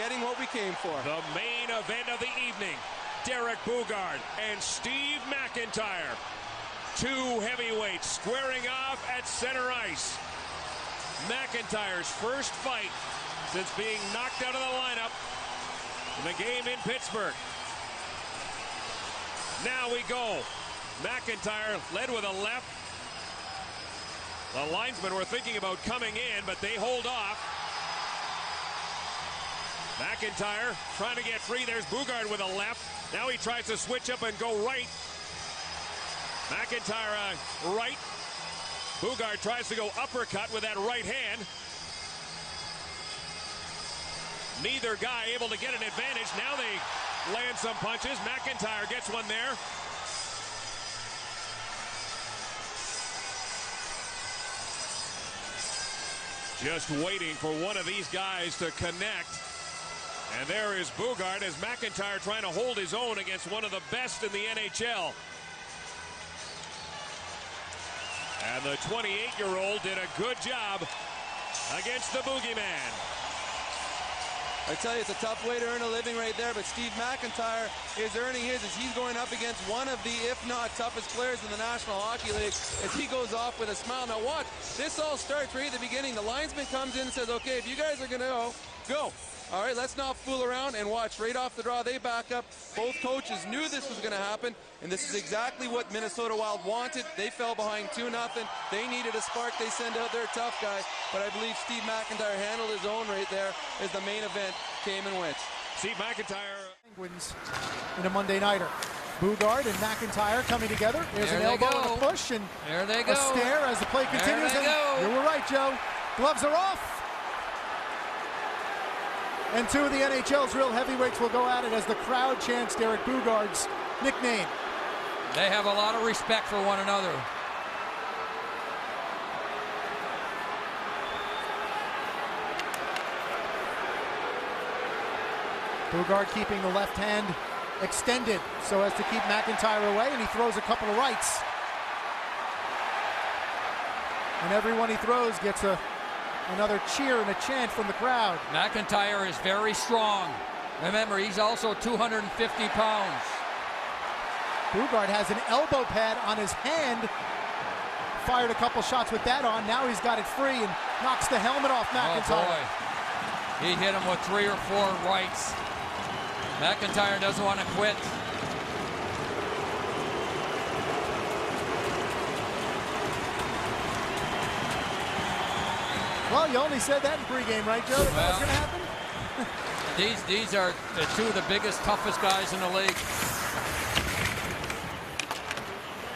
getting what we came for. The main event of the evening, Derek Boogaard and Steve MacIntyre. Two heavyweights squaring off at center ice. MacIntyre's first fight since being knocked out of the lineup in the game in Pittsburgh. Now we go. MacIntyre led with a left. The linesmen were thinking about coming in, but they hold off. MacIntyre trying to get free. There's Boogaard with a left. Now he tries to switch up and go right. MacIntyre right. Boogaard tries to go uppercut with that right hand. Neither guy able to get an advantage. Now they land some punches. MacIntyre gets one there. Just waiting for one of these guys to connect. And there is Boogaard as MacIntyre trying to hold his own against one of the best in the NHL. And the 28-year-old did a good job against the boogeyman. I tell you, it's a tough way to earn a living right there, but Steve MacIntyre is earning his as he's going up against one of the, if not toughest players in the National Hockey League, as he goes off with a smile. Now watch, this all starts right at the beginning. The linesman comes in and says, okay, if you guys are gonna go. All right, let's not fool around, and watch, right off the draw, they back up. Both coaches knew this was gonna happen, and this is exactly what Minnesota Wild wanted. They fell behind 2-0. They needed a spark. They send out their tough guy, but I believe Steve MacIntyre handled his own right there as the main event came and went. Steve MacIntyre. Penguins in a Monday nighter. Boogaard and MacIntyre coming together. There's an elbow and a push, and there they go. A stare as the play continues. You were right, Joe. Gloves are off. And two of the NHL's real heavyweights will go at it as the crowd chants Derek Boogaard's nickname. They have a lot of respect for one another. Boogaard keeping the left hand extended so as to keep MacIntyre away, and he throws a couple of rights. And everyone he throws gets another cheer and a chant from the crowd. MacIntyre is very strong. Remember, he's also 250 pounds. Boogaard has an elbow pad on his hand. Fired a couple shots with that on. Now he's got it free and knocks the helmet off MacIntyre. Oh boy. He hit him with 3 or 4 rights. MacIntyre doesn't want to quit. Well, you only said that in pregame, right, Joe? That was going to happen? These are the two of the biggest, toughest guys in the league.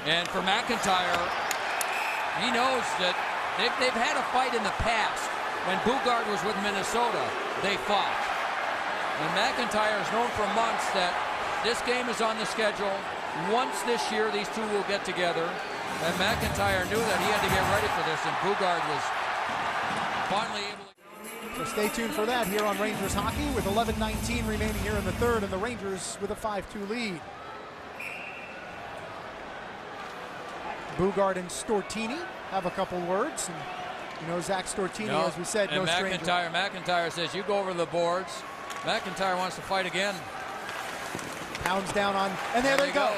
And for MacIntyre, he knows that they've had a fight in the past. When Boogaard was with Minnesota, they fought. And MacIntyre has known for months that this game is on the schedule. Once this year, these two will get together. And MacIntyre knew that he had to get ready for this, and Boogaard was finally able to. So stay tuned for that here on Rangers Hockey with 11:19 remaining here in the third, and the Rangers with a 5-2 lead. Boogaard and Stortini have a couple words, and you know Zach Stortini, as we said, no stranger. MacIntyre says, you go over the boards. MacIntyre wants to fight again. Pounds down on, and there they go.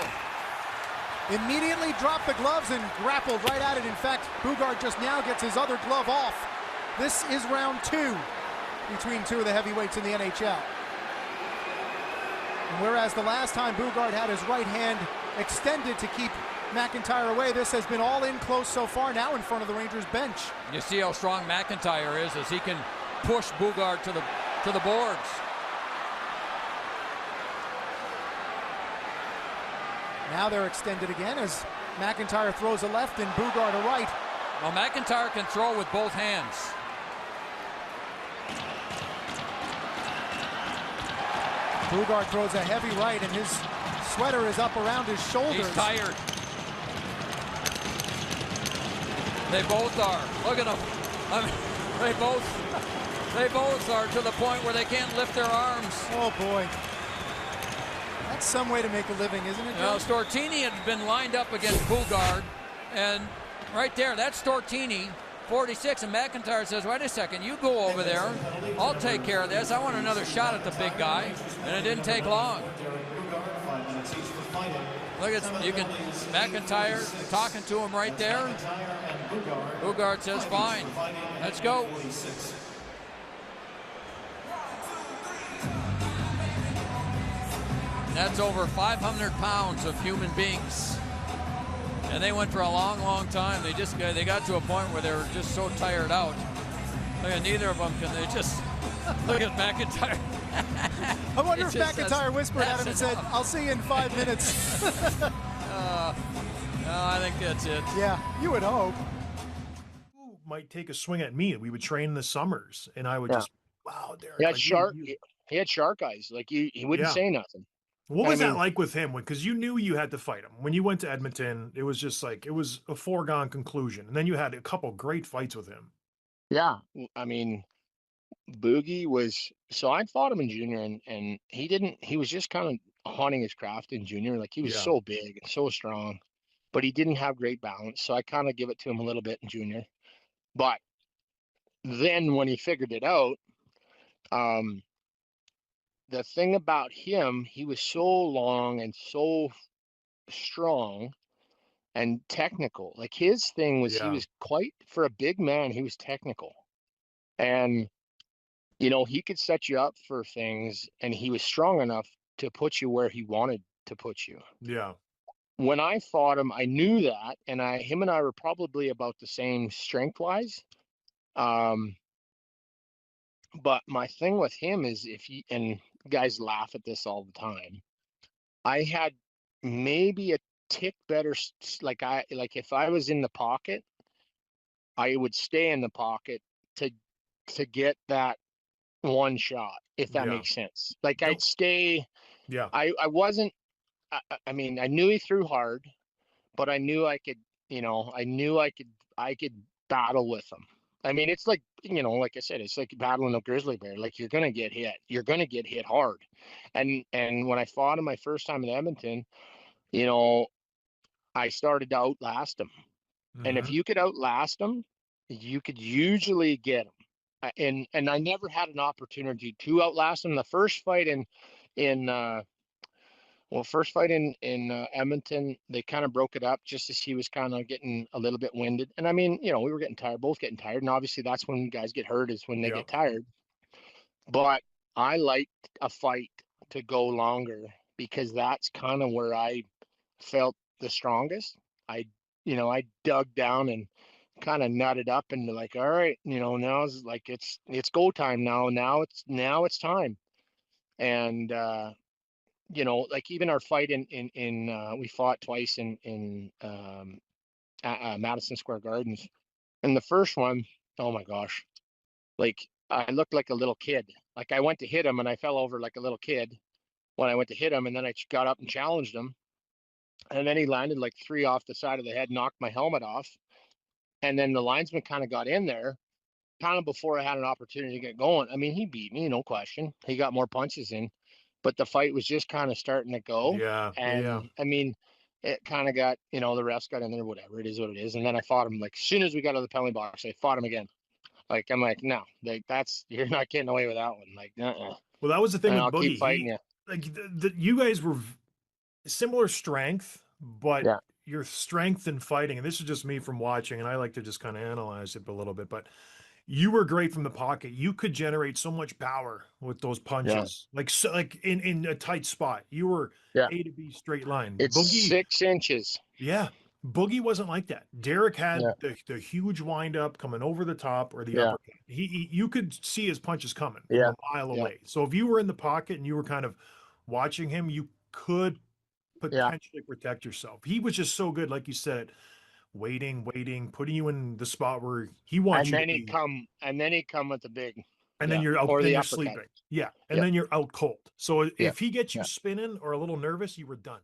Immediately dropped the gloves and grappled right at it. In fact, Boogaard just now gets his other glove off. This is round 2 between two of the heavyweights in the NHL. And whereas the last time Boogaard had his right hand extended to keep MacIntyre away, this has been all in close so far, now in front of the Rangers bench. You see how strong MacIntyre is as he can push Boogaard to the boards. Now they're extended again as MacIntyre throws a left and Boogaard a right. Well, MacIntyre can throw with both hands. Boogaard throws a heavy right, and his sweater is up around his shoulders. He's tired. They both are. Look at them. I mean, they both are to the point where they can't lift their arms. Oh boy. That's some way to make a living, isn't it? Now, Stortini had been lined up against Boogaard, and right there, that's Stortini 46, and MacIntyre says, wait a second, you go over there. I'll take care of this. I want another shot at the big guy. And it didn't take long. Look at MacIntyre talking to him right there. Boogaard says, fine, let's go. That's over 500 pounds of human beings. And they went for a long, long time. They got to a point where they were just so tired out. Look at neither of them can they just look at MacIntyre. I wonder if MacIntyre whispered at him and said, I'll see you in 5 minutes. No, I think that's it. Yeah, you would hope. Who might take a swing at me? We would train in the summers, and I would just, wow, Derek. He had like, he had shark eyes. Like he wouldn't say nothing. What was that like with him? Because you knew you had to fight him. When you went to Edmonton, it was just like, it was a foregone conclusion. And then you had a couple great fights with him. Yeah. I mean, Boogie was, so I fought him in junior, and he was just kind of haunting his craft in junior. Like he was so big and so strong, but he didn't have great balance. So I kind of give it to him a little bit in junior. But then when he figured it out, the thing about him, he was so long and so strong and technical. Like his thing was, he was quite, for a big man, he was technical. And, you know, he could set you up for things, and he was strong enough to put you where he wanted to put you. Yeah. When I fought him, I knew that, and him and I were probably about the same strength-wise. But my thing with him is, and guys laugh at this all the time, I had maybe a tick better, like if I was in the pocket, I would stay in the pocket to get that one shot, if that makes sense. Like I'd stay. Yeah. I wasn't, I mean, I knew he threw hard, but I knew I could, I could battle with him. I mean, it's like, like I said, it's like battling a grizzly bear. Like you're going to get hit. You're going to get hit hard. And when I fought him my first time in Edmonton, I started to outlast him. Mm-hmm. And if you could outlast him, you could usually get him. And I never had an opportunity to outlast him. The first fight in Edmonton, they kind of broke it up just as he was kind of getting a little bit winded. And I mean, we were getting tired, both getting tired. And obviously that's when guys get hurt, is when they get tired. But I liked a fight to go longer, because that's kind of where I felt the strongest. I dug down and kind of nutted up and like, all right, now it's like, it's go time now. Now it's time. And, like even our fight in we fought twice in Madison Square Gardens. And the first one, oh my gosh, like I looked like a little kid. Like I went to hit him and I fell over like a little kid when I went to hit him, and then I got up and challenged him. And then he landed like 3 off the side of the head, knocked my helmet off. And then the linesman kind of got in there kind of before I had an opportunity to get going. I mean, he beat me, no question. He got more punches in. But the fight was just kind of starting to go. Yeah. And I mean, it kind of got, the refs got in there, whatever. It is what it is. And then I fought him. Like, as soon as we got out of the penalty box, I fought him again. Like, I'm like, no, like, you're not getting away with that one. Like, Well, that was the thing with Boogie. Keep fighting you. Like, you guys were similar strength, but your strength in fighting, and this is just me from watching, and I like to just kind of analyze it a little bit, but you were great from the pocket. You could generate so much power with those punches, like in a tight spot. You were A to B straight line. It's Boogie, 6 inches. Yeah, Boogie wasn't like that. Derek had the huge wind up coming over the top or the uppercut. You could see his punches coming from a mile away. So if you were in the pocket and you were kind of watching him, you could potentially protect yourself. He was just so good, like you said. Waiting, putting you in the spot where he wants you to be. And then he'd come with the big. And then you're out, then you're sleeping. Yeah. And then you're out cold. So if he gets you spinning or a little nervous, you were done.